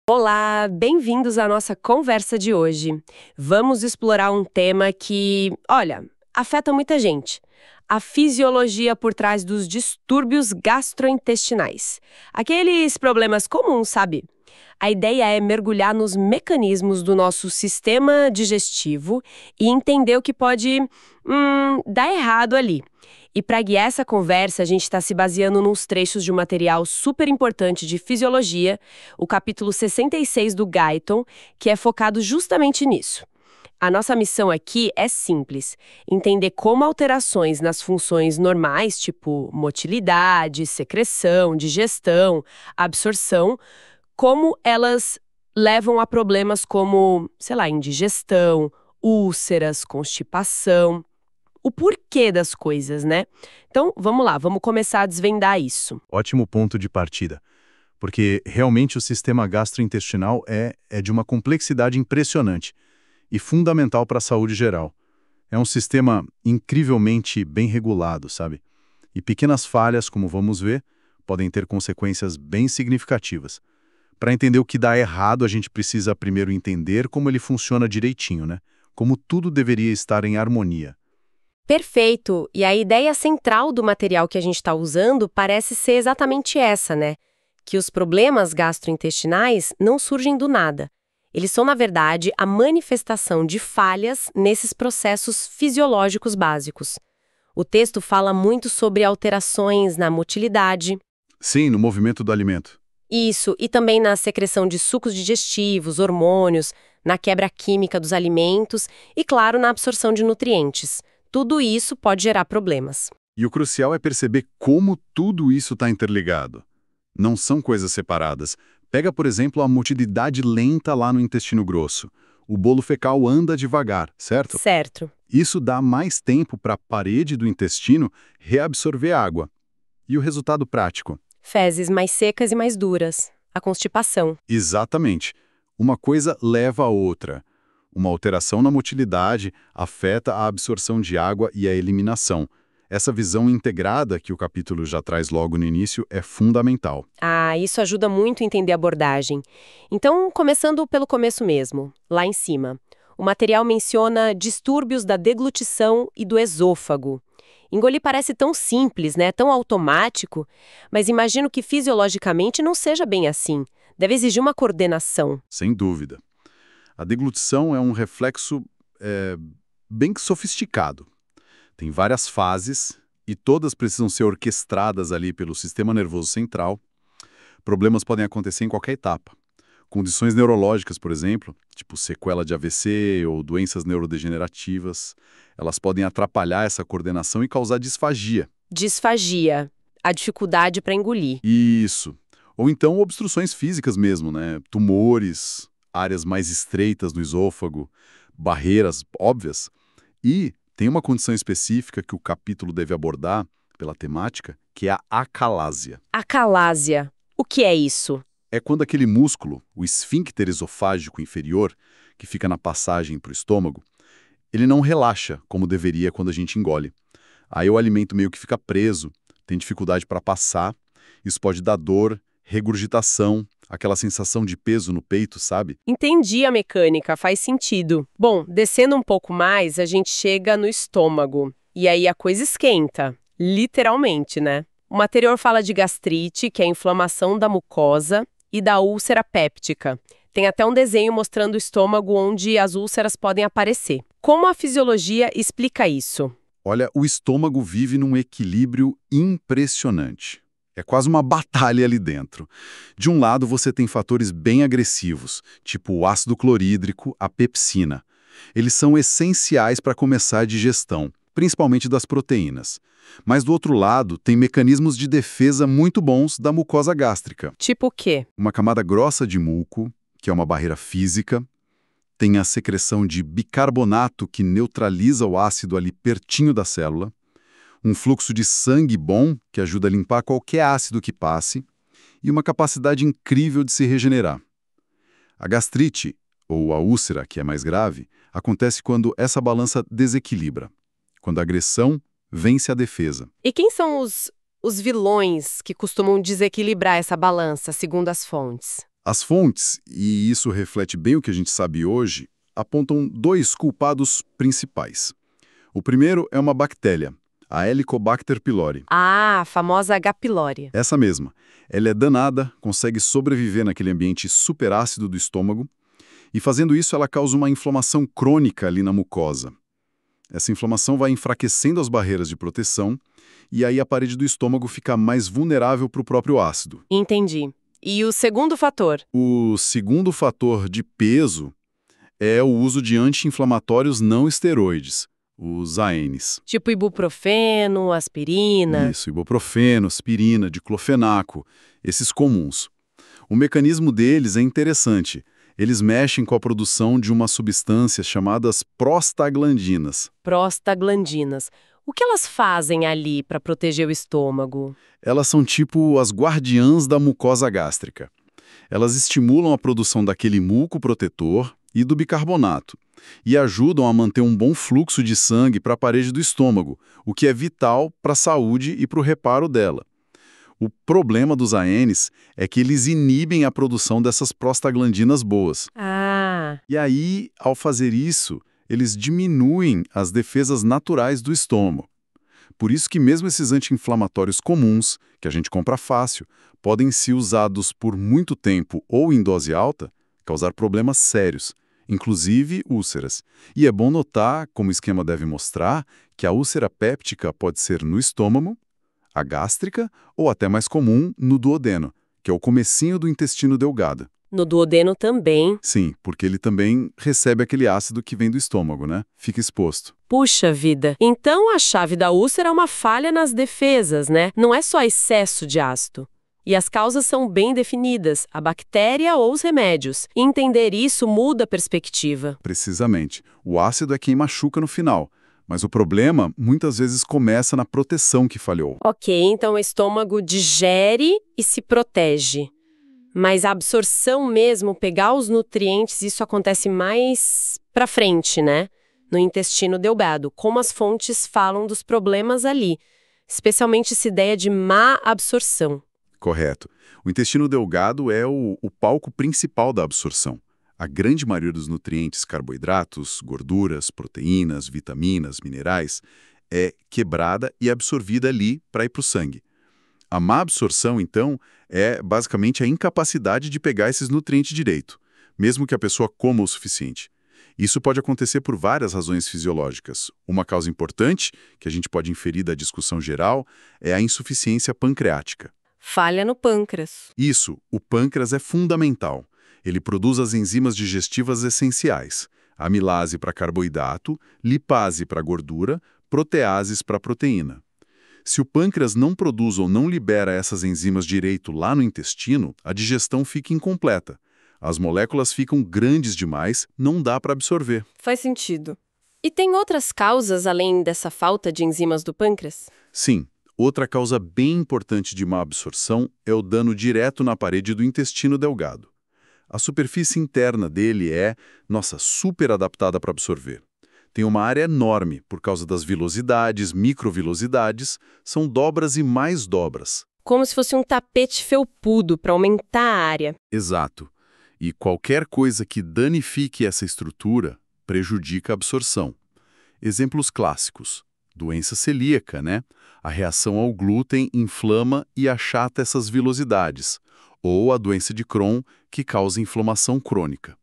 Olá, bem-vindos à nossa conversa de hoje. Vamos explorar um tema que, olha, afeta muita gente. A fisiologia por trás dos distúrbios gastrointestinais. Aqueles problemas comuns, sabe? A ideia é mergulhar nos mecanismos do nosso sistema digestivo e entender o que pode, dar errado ali. E para guiar essa conversa, a gente está se baseando nos trechos de um material super importante de fisiologia, o capítulo 66 do Guyton, que é focado justamente nisso. A nossa missão aqui é simples: entender como alterações nas funções normais, tipo motilidade, secreção, digestão, absorção, como elas levam a problemas como, sei lá, indigestão, úlceras, constipação, o porquê das coisas, né? Então, vamos lá, vamos começar a desvendar isso. Ótimo ponto de partida, porque realmente o sistema gastrointestinal é de uma complexidade impressionante e fundamental para a saúde geral. É um sistema incrivelmente bem regulado, sabe? E pequenas falhas, como vamos ver, podem ter consequências bem significativas. Para entender o que dá errado, a gente precisa primeiro entender como ele funciona direitinho, né? Como tudo deveria estar em harmonia. Perfeito! E a ideia central do material que a gente está usando parece ser exatamente essa, né? Que os problemas gastrointestinais não surgem do nada. Eles são, na verdade, a manifestação de falhas nesses processos fisiológicos básicos. O texto fala muito sobre alterações na motilidade. Sim, no movimento do alimento. Isso, e também na secreção de sucos digestivos, hormônios, na quebra química dos alimentos e, claro, na absorção de nutrientes. Tudo isso pode gerar problemas. E o crucial é perceber como tudo isso está interligado. Não são coisas separadas. Pega, por exemplo, a motilidade lenta lá no intestino grosso. O bolo fecal anda devagar, certo? Certo. Isso dá mais tempo para a parede do intestino reabsorver água. E o resultado prático? Fezes mais secas e mais duras. A constipação. Exatamente. Uma coisa leva a outra. Uma alteração na motilidade afeta a absorção de água e a eliminação. Essa visão integrada, que o capítulo já traz logo no início, é fundamental. Ah, isso ajuda muito a entender a abordagem. Então, começando pelo começo mesmo, lá em cima. O material menciona distúrbios da deglutição e do esôfago. Engolir parece tão simples, né? Tão automático, mas imagino que fisiologicamente não seja bem assim. Deve exigir uma coordenação. Sem dúvida. A deglutição é um reflexo bem sofisticado. Tem várias fases e todas precisam ser orquestradas ali pelo sistema nervoso central. Problemas podem acontecer em qualquer etapa. Condições neurológicas, por exemplo, tipo sequela de AVC ou doenças neurodegenerativas, elas podem atrapalhar essa coordenação e causar disfagia. Disfagia, a dificuldade para engolir. Isso. Ou então obstruções físicas mesmo, né? Tumores, áreas mais estreitas no esôfago, barreiras óbvias. E tem uma condição específica que o capítulo deve abordar pela temática, que é a acalásia. Acalásia. O que é isso? É quando aquele músculo, o esfíncter esofágico inferior, que fica na passagem para o estômago, ele não relaxa como deveria quando a gente engole. Aí o alimento meio que fica preso, tem dificuldade para passar, isso pode dar dor, regurgitação, aquela sensação de peso no peito, sabe? Entendi a mecânica, faz sentido. Bom, descendo um pouco mais, a gente chega no estômago. E aí a coisa esquenta. Literalmente, né? O material fala de gastrite, que é a inflamação da mucosa, e da úlcera péptica. Tem até um desenho mostrando o estômago onde as úlceras podem aparecer. Como a fisiologia explica isso? Olha, o estômago vive num equilíbrio impressionante. É quase uma batalha ali dentro. De um lado, você tem fatores bem agressivos, tipo o ácido clorídrico, a pepsina. Eles são essenciais para começar a digestão, principalmente das proteínas. Mas do outro lado, tem mecanismos de defesa muito bons da mucosa gástrica. Tipo o quê? Uma camada grossa de muco, que é uma barreira física. Tem a secreção de bicarbonato, que neutraliza o ácido ali pertinho da célula. Um fluxo de sangue bom, que ajuda a limpar qualquer ácido que passe, e uma capacidade incrível de se regenerar. A gastrite, ou a úlcera, que é mais grave, acontece quando essa balança desequilibra, quando a agressão vence a defesa. E quem são os vilões que costumam desequilibrar essa balança, segundo as fontes? As fontes, e isso reflete bem o que a gente sabe hoje, apontam dois culpados principais. O primeiro é uma bactéria, a Helicobacter pylori. Ah, a famosa H. pylori. Essa mesma. Ela é danada, consegue sobreviver naquele ambiente superácido do estômago, e fazendo isso ela causa uma inflamação crônica ali na mucosa. Essa inflamação vai enfraquecendo as barreiras de proteção, e aí a parede do estômago fica mais vulnerável para o próprio ácido. Entendi. E o segundo fator? O segundo fator de peso é o uso de anti-inflamatórios não esteroides, os ANs. Tipo ibuprofeno, aspirina. Isso, ibuprofeno, aspirina, diclofenaco, esses comuns. O mecanismo deles é interessante. Eles mexem com a produção de uma substância chamadas prostaglandinas. Prostaglandinas. O que elas fazem ali para proteger o estômago? Elas são tipo as guardiãs da mucosa gástrica. Elas estimulam a produção daquele muco protetor e do bicarbonato e ajudam a manter um bom fluxo de sangue para a parede do estômago, o que é vital para a saúde e para o reparo dela. O problema dos ANs é que eles inibem a produção dessas prostaglandinas boas. Ah, E aí, ao fazer isso, eles diminuem as defesas naturais do estômago. Por isso que mesmo esses anti-inflamatórios comuns, que a gente compra fácil, podem, se usados por muito tempo ou em dose alta, causar problemas sérios, inclusive úlceras. E é bom notar, como o esquema deve mostrar, que a úlcera péptica pode ser no estômago, a gástrica ou até mais comum no duodeno, que é o comecinho do intestino delgado. no duodeno também. Sim, porque ele também recebe aquele ácido que vem do estômago, né? Fica exposto. Puxa vida. Então a chave da úlcera é uma falha nas defesas, né? Não é só excesso de ácido. E as causas são bem definidas, a bactéria ou os remédios. E entender isso muda a perspectiva. Precisamente. O ácido é quem machuca no final. Mas o problema muitas vezes começa na proteção que falhou. Ok, então o estômago digere e se protege. Mas a absorção mesmo, pegar os nutrientes, isso acontece mais pra frente, né? No intestino delgado, como as fontes falam dos problemas ali. Especialmente essa ideia de má absorção. Correto. O intestino delgado é o palco principal da absorção. A grande maioria dos nutrientes, carboidratos, gorduras, proteínas, vitaminas, minerais, é quebrada e absorvida ali para ir para o sangue. A má absorção, então, é basicamente a incapacidade de pegar esses nutrientes direito, mesmo que a pessoa coma o suficiente. Isso pode acontecer por várias razões fisiológicas. Uma causa importante, que a gente pode inferir da discussão geral, é a insuficiência pancreática. Falha no pâncreas. Isso, o pâncreas é fundamental. Ele produz as enzimas digestivas essenciais, amilase para carboidrato, lipase para gordura, proteases para proteína. Se o pâncreas não produz ou não libera essas enzimas direito lá no intestino, a digestão fica incompleta. As moléculas ficam grandes demais, não dá para absorver. Faz sentido. E tem outras causas além dessa falta de enzimas do pâncreas? Sim, outra causa bem importante de má absorção é o dano direto na parede do intestino delgado. A superfície interna dele é, super adaptada para absorver. Tem uma área enorme por causa das vilosidades, microvilosidades, são dobras e mais dobras. Como se fosse um tapete felpudo para aumentar a área. Exato. E qualquer coisa que danifique essa estrutura prejudica a absorção. Exemplos clássicos. Doença celíaca, né? A reação ao glúten inflama e achata essas vilosidades. Ou a doença de Crohn, que causa inflamação crônica.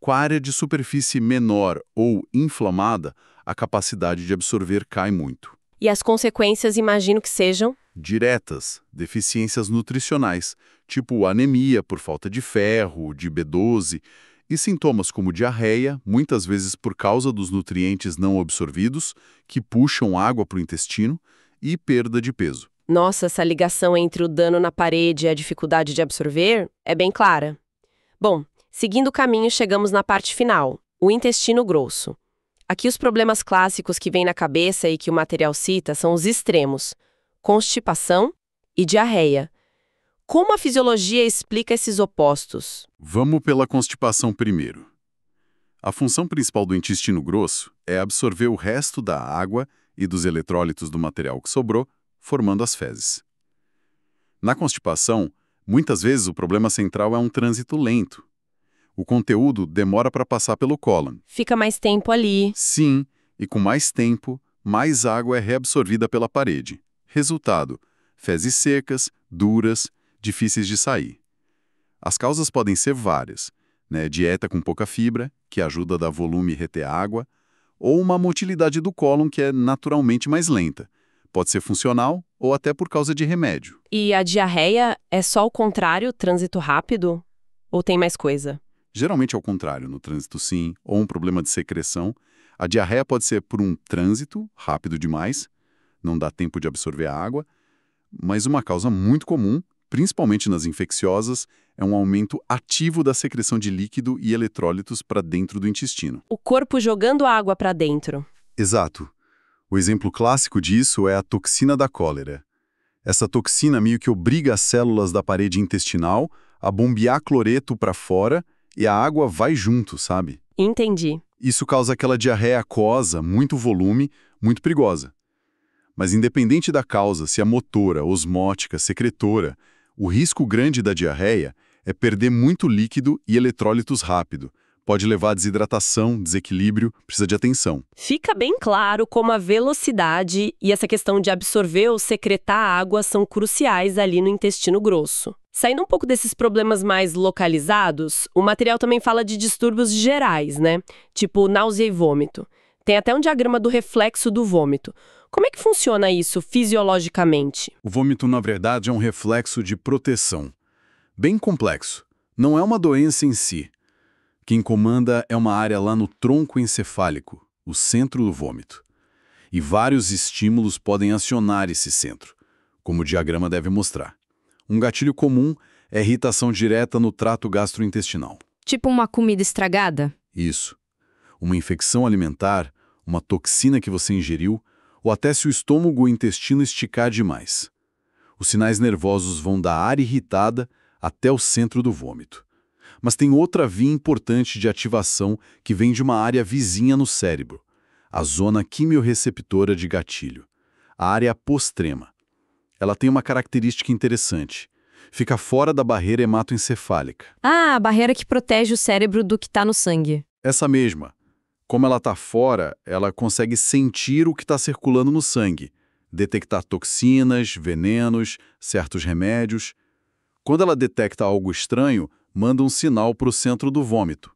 Com a área de superfície menor ou inflamada, a capacidade de absorver cai muito. E as consequências imagino que sejam? Diretas, deficiências nutricionais, tipo anemia por falta de ferro, de B12, e sintomas como diarreia, muitas vezes por causa dos nutrientes não absorvidos, que puxam água para o intestino, e perda de peso. Nossa, essa ligação entre o dano na parede e a dificuldade de absorver é bem clara. Bom, seguindo o caminho, chegamos na parte final, o intestino grosso. Aqui os problemas clássicos que vêm na cabeça e que o material cita são os extremos: constipação e diarreia. Como a fisiologia explica esses opostos? Vamos pela constipação primeiro. A função principal do intestino grosso é absorver o resto da água e dos eletrólitos do material que sobrou, formando as fezes. Na constipação, Muitas vezes o problema central é um trânsito lento. O conteúdo demora para passar pelo cólon. Fica mais tempo ali. Sim, e com mais tempo, mais água é reabsorvida pela parede. Resultado: fezes secas, duras, difíceis de sair. As causas podem ser várias, né? Dieta com pouca fibra, que ajuda a dar volume e reter água, ou uma motilidade do cólon que é naturalmente mais lenta. Pode ser funcional ou até por causa de remédio. E a diarreia é só o contrário, trânsito rápido? Ou tem mais coisa? Geralmente é o contrário, no trânsito sim, ou um problema de secreção. A diarreia pode ser por um trânsito rápido demais, não dá tempo de absorver a água, mas uma causa muito comum, principalmente nas infecciosas, é um aumento ativo da secreção de líquido e eletrólitos para dentro do intestino. O corpo jogando água para dentro. Exato. O exemplo clássico disso é a toxina da cólera. Essa toxina meio que obriga as células da parede intestinal a bombear cloreto para fora e a água vai junto, sabe? Entendi. Isso causa aquela diarreia aquosa, muito volume, muito perigosa. Mas independente da causa, se é motora, osmótica, secretora, o risco grande da diarreia é perder muito líquido e eletrólitos rápido. Pode levar a desidratação, desequilíbrio, precisa de atenção. Fica bem claro como a velocidade e essa questão de absorver ou secretar água são cruciais ali no intestino grosso. Saindo um pouco desses problemas mais localizados, o material também fala de distúrbios gerais, né? Tipo náusea e vômito. Tem até um diagrama do reflexo do vômito. Como é que funciona isso fisiologicamente? O vômito, na verdade, é um reflexo de proteção. Bem complexo. Não é uma doença em si. Quem comanda é uma área lá no tronco encefálico, o centro do vômito. E vários estímulos podem acionar esse centro, como o diagrama deve mostrar. Um gatilho comum é irritação direta no trato gastrointestinal. Tipo uma comida estragada? Isso. Uma infecção alimentar, uma toxina que você ingeriu, ou até se o estômago ou o intestino esticar demais. Os sinais nervosos vão da área irritada até o centro do vômito. Mas tem outra via importante de ativação que vem de uma área vizinha no cérebro, a zona quimiorreceptora de gatilho, a área postrema. Ela tem uma característica interessante. Fica fora da barreira hematoencefálica. Ah, a barreira que protege o cérebro do que está no sangue. Essa mesma. Como ela está fora, ela consegue sentir o que está circulando no sangue, detectar toxinas, venenos, certos remédios. Quando ela detecta algo estranho, manda um sinal para o centro do vômito.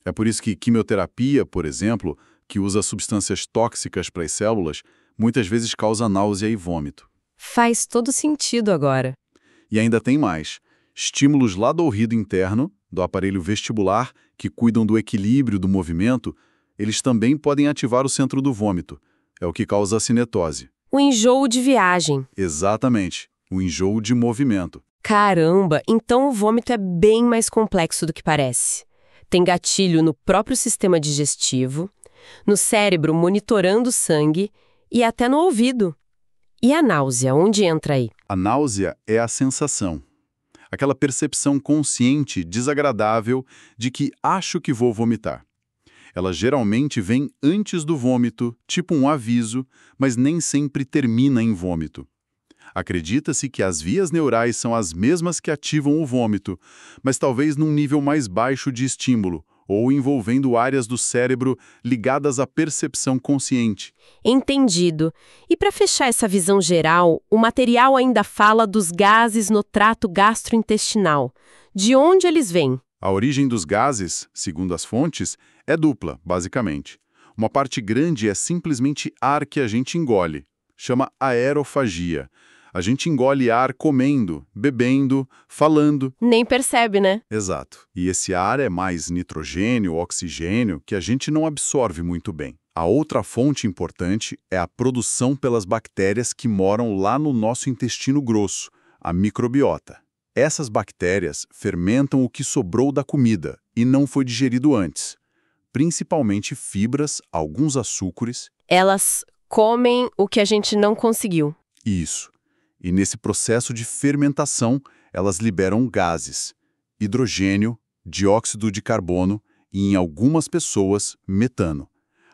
É por isso que quimioterapia, por exemplo, que usa substâncias tóxicas para as células, muitas vezes causa náusea e vômito. Faz todo sentido agora. E ainda tem mais. Estímulos lá do ouvido interno, do aparelho vestibular, que cuidam do equilíbrio do movimento, eles também podem ativar o centro do vômito. É o que causa a cinetose. O enjoo de viagem. Exatamente. O enjoo de movimento. Caramba, então o vômito é bem mais complexo do que parece. Tem gatilho no próprio sistema digestivo, no cérebro monitorando o sangue e até no ouvido. E a náusea, onde entra aí? A náusea é a sensação. Aquela percepção consciente, desagradável, de que acho que vou vomitar. Ela geralmente vem antes do vômito, tipo um aviso, mas nem sempre termina em vômito. Acredita-se que as vias neurais são as mesmas que ativam o vômito, mas talvez num nível mais baixo de estímulo, ou envolvendo áreas do cérebro ligadas à percepção consciente. Entendido. E para fechar essa visão geral, o material ainda fala dos gases no trato gastrointestinal. De onde eles vêm? A origem dos gases, segundo as fontes, é dupla, basicamente. Uma parte grande é simplesmente ar que a gente engole. Chama aerofagia. A gente engole ar comendo, bebendo, falando. Nem percebe, né? Exato. E esse ar é mais nitrogênio, oxigênio, que a gente não absorve muito bem. A outra fonte importante é a produção pelas bactérias que moram lá no nosso intestino grosso, a microbiota. Essas bactérias fermentam o que sobrou da comida e não foi digerido antes, principalmente fibras, alguns açúcares. Elas comem o que a gente não conseguiu. Isso. E nesse processo de fermentação, elas liberam gases, hidrogênio, dióxido de carbono e, em algumas pessoas, metano.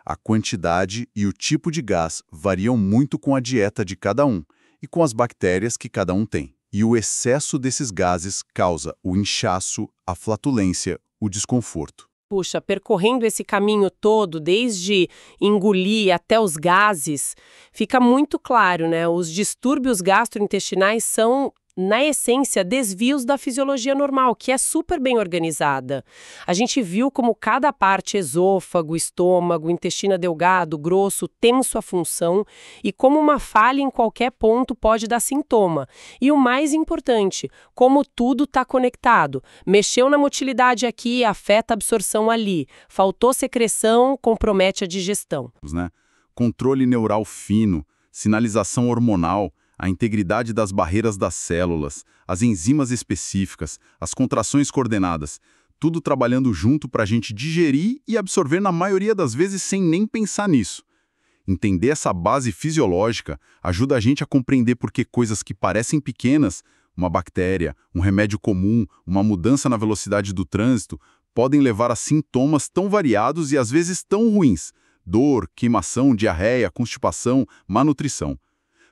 A quantidade e o tipo de gás variam muito com a dieta de cada um e com as bactérias que cada um tem. E o excesso desses gases causa o inchaço, a flatulência, o desconforto. Puxa, percorrendo esse caminho todo, desde engolir até os gases, fica muito claro, né? Os distúrbios gastrointestinais são, na essência, desvios da fisiologia normal, que é super bem organizada. A gente viu como cada parte, esôfago, estômago, intestino delgado, grosso, tem sua função e como uma falha em qualquer ponto pode dar sintoma. E o mais importante, como tudo está conectado. Mexeu na motilidade aqui, afeta a absorção ali. Faltou secreção, compromete a digestão. Né? Controle neural fino, sinalização hormonal, a integridade das barreiras das células, as enzimas específicas, as contrações coordenadas, tudo trabalhando junto para a gente digerir e absorver na maioria das vezes sem nem pensar nisso. Entender essa base fisiológica ajuda a gente a compreender por que coisas que parecem pequenas, uma bactéria, um remédio comum, uma mudança na velocidade do trânsito, podem levar a sintomas tão variados e às vezes tão ruins: dor, queimação, diarreia, constipação, má nutrição.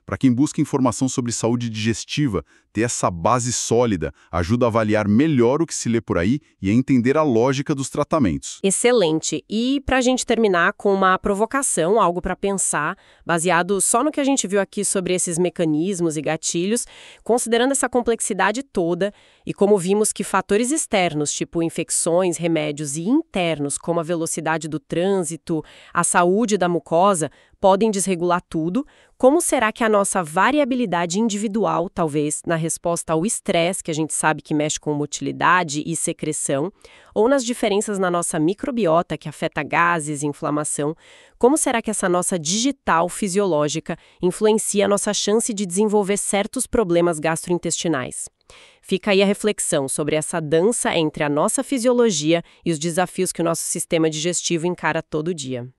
Para quem busca informação sobre saúde digestiva, ter essa base sólida ajuda a avaliar melhor o que se lê por aí e a entender a lógica dos tratamentos. Excelente. E para a gente terminar com uma provocação, algo para pensar, baseado só no que a gente viu aqui sobre esses mecanismos e gatilhos, considerando essa complexidade toda e como vimos que fatores externos, tipo infecções, remédios, e internos, como a velocidade do trânsito, a saúde da mucosa, podem desregular tudo, como será que a nossa variabilidade individual, talvez, na resposta ao estresse, que a gente sabe que mexe com motilidade e secreção, ou nas diferenças na nossa microbiota, que afeta gases e inflamação, como será que essa nossa digital fisiológica influencia a nossa chance de desenvolver certos problemas gastrointestinais? Fica aí a reflexão sobre essa dança entre a nossa fisiologia e os desafios que o nosso sistema digestivo encara todo dia.